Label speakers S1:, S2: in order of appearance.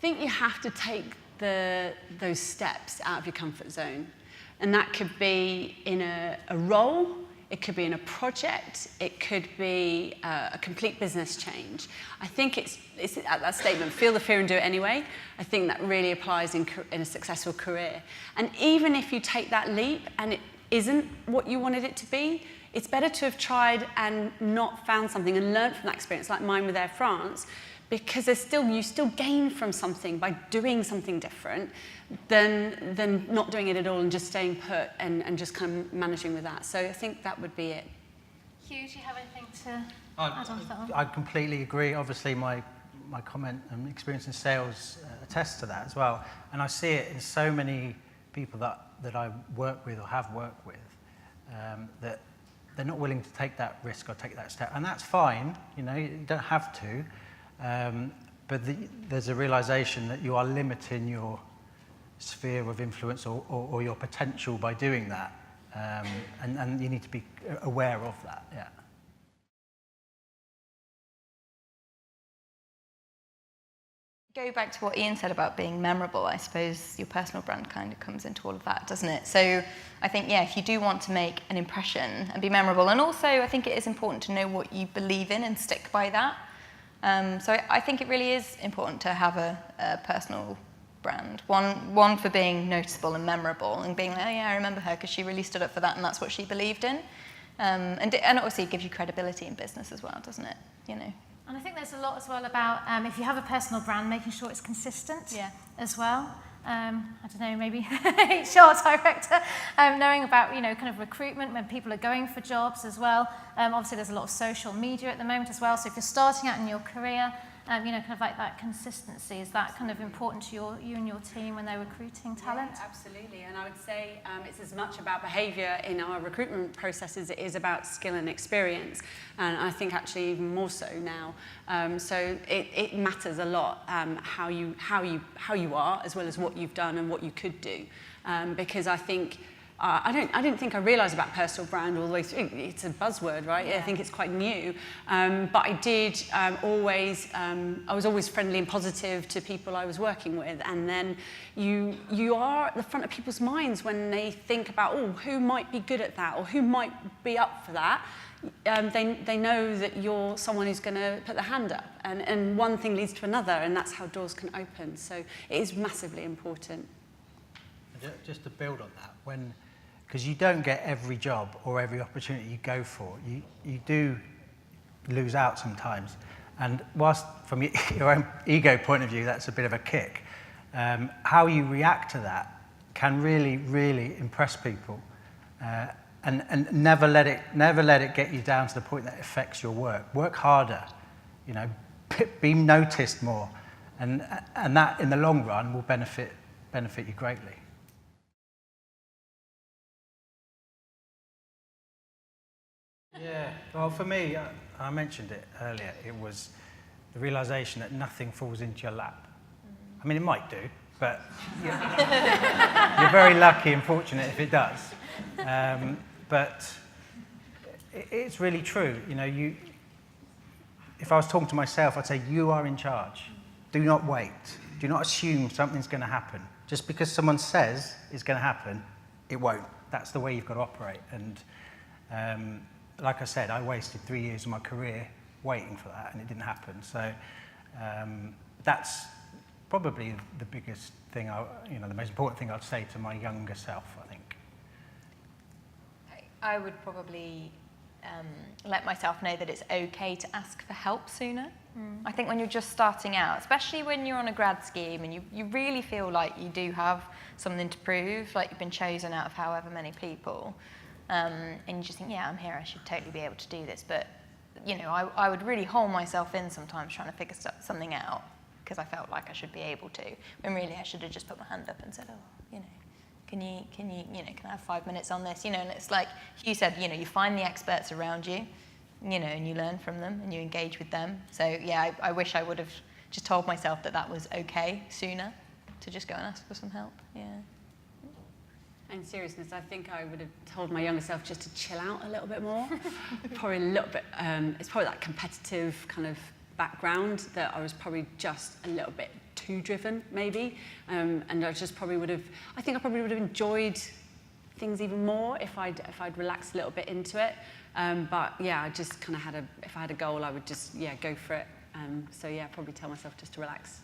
S1: think you have to take those steps out of your comfort zone. And that could be in a role, it could be in a project, it could be a complete business change. I think it's that statement, feel the fear and do it anyway. I think that really applies in a successful career. And even if you take that leap and it isn't what you wanted it to be, it's better to have tried and not found something and learned from that experience, like mine with Air France, because you still gain from something by doing something different than not doing it at all and just staying put and just kind of managing with that. So I think that would be it.
S2: Hugh, do you have anything to add on to that one?
S3: I completely agree. Obviously, my comment and experience in sales attests to that as well. And I see it in so many people that I work with or have worked with, that they're not willing to take that risk or take that step. And that's fine, you don't have to. But there's a realization that you are limiting your sphere of influence or your potential by doing that. And you need to be aware of that, yeah.
S4: Go back to what Ian said about being memorable. I suppose your personal brand kind of comes into all of that, doesn't it? So I think, yeah, if you do want to make an impression and be memorable, and also I think it is important to know what you believe in and stick by that. So I think it really is important to have a personal brand. One for being noticeable and memorable and being like, oh yeah, I remember her because she really stood up for that and that's what she believed in. And obviously it gives you credibility in business as well, doesn't it?
S2: And I think there's a lot as well about if you have a personal brand, making sure it's consistent as well. I don't know, maybe HR director, knowing about, kind of recruitment when people are going for jobs as well. Obviously, there's a lot of social media at the moment as well. So if you're starting out in your career, kind of like that consistency, is that kind of important to you and your team when they're recruiting talent?
S1: Yeah, absolutely. And I would say it's as much about behaviour in our recruitment process as it is about skill and experience. And I think actually even more so now. So it matters a lot how you are, as well as what you've done and what you could do. Because I think I didn't think I realised about personal brand all the way through. It's a buzzword, right? Yeah. I think it's quite new. But I did I was always friendly and positive to people I was working with. And then you are at the front of people's minds when they think about, who might be good at that or who might be up for that. They know that you're someone who's going to put their hand up. And one thing leads to another, and that's how doors can open. So it is massively important.
S3: Just to build on that, because you don't get every job or every opportunity you go for, you do lose out sometimes. And whilst from your own ego point of view, that's a bit of a kick, how you react to that can really, really impress people. And never let it get you down to the point that it affects your work. Work harder, be noticed more, and that in the long run will benefit you greatly. Yeah, well, for me, I mentioned it earlier, it was the realisation that nothing falls into your lap. I mean, it might do, but you're very lucky and fortunate if it does. But it's really true. If I was talking to myself, I'd say, you are in charge. Do not wait. Do not assume something's going to happen. Just because someone says it's going to happen, it won't. That's the way you've got to operate. And like I said, I wasted 3 years of my career waiting for that, and it didn't happen. So that's probably the biggest thing, the most important thing I'd say to my younger self, I think.
S4: I would probably let myself know that it's okay to ask for help sooner. I think when you're just starting out, especially when you're on a grad scheme and you really feel like you do have something to prove, like you've been chosen out of however many people, and you just think, yeah, I'm here, I should totally be able to do this. But, I would really hold myself in sometimes trying to figure something out because I felt like I should be able to, when really I should have just put my hand up and said, can I have 5 minutes on this? And it's like Hugh said, you find the experts around you, and you learn from them and you engage with them. So yeah, I wish I would have just told myself that was okay sooner, to just go and ask for some help. Yeah.
S1: In seriousness, I think I would have told my younger self just to chill out a little bit more. Probably a little bit, it's probably that competitive kind of background that I was probably just a little bit too driven, maybe. And I just probably would have, I think I probably would have enjoyed things even more if I'd relaxed a little bit into it. But yeah, I just kind of if I had a goal, I would just, yeah, go for it. So yeah, probably tell myself just to relax.